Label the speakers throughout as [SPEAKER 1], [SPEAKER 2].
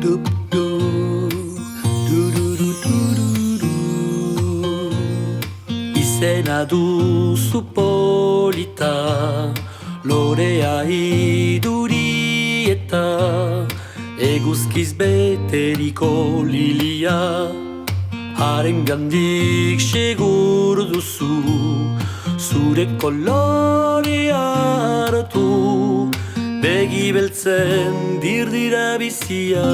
[SPEAKER 1] Dup, du, du, du, du, du, du, du. Izena duzu polita, lorea iduri eta eguzkiz beteriko lilia. Haren gandik segur duzu, zure kolorea hartu, begi beltzen dirdira bizia.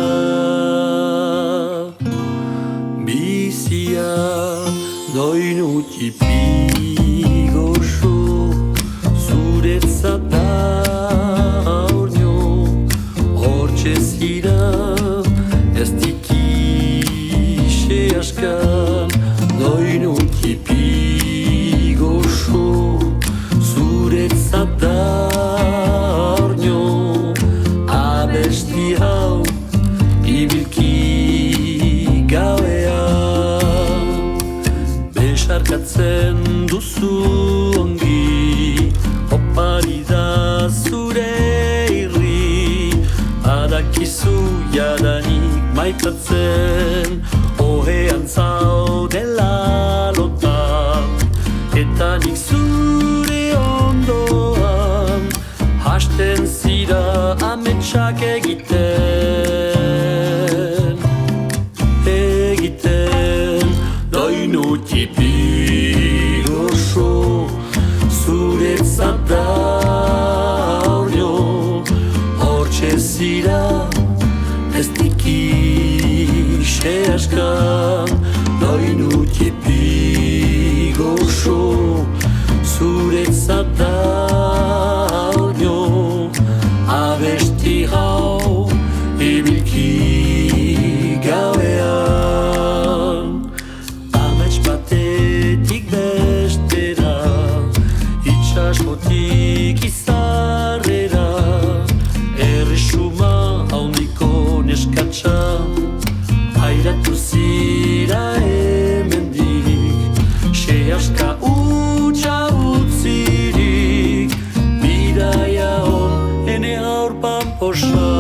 [SPEAKER 1] Bizia, doinu tipi goxo, zuretzat da ornio, hortxe zira, ez dikixe askan, doinu tipi goxo, zuretzat da ornio, abesti hau, ibilki gauean, besarkatzen duzu ongi, opari da zure irri, badakizu jadanik maitatzen, ohean zaudela lotan, eta nik zure ondoan, hasten zira ametsak egiten, doinu tipi goxo, zuretzat da ornio, hortxe zira, ez dikixe askan, doinu tipi goxo, zuretzat da ornio, abesti hau, ibilki gauean. Amets batetik bestera, itxasotik izarrera, erresuma haundiko neskatsa, hairatu zira hemendik, sehaska utxa utzirik, bidaia hon ene aurpan posa.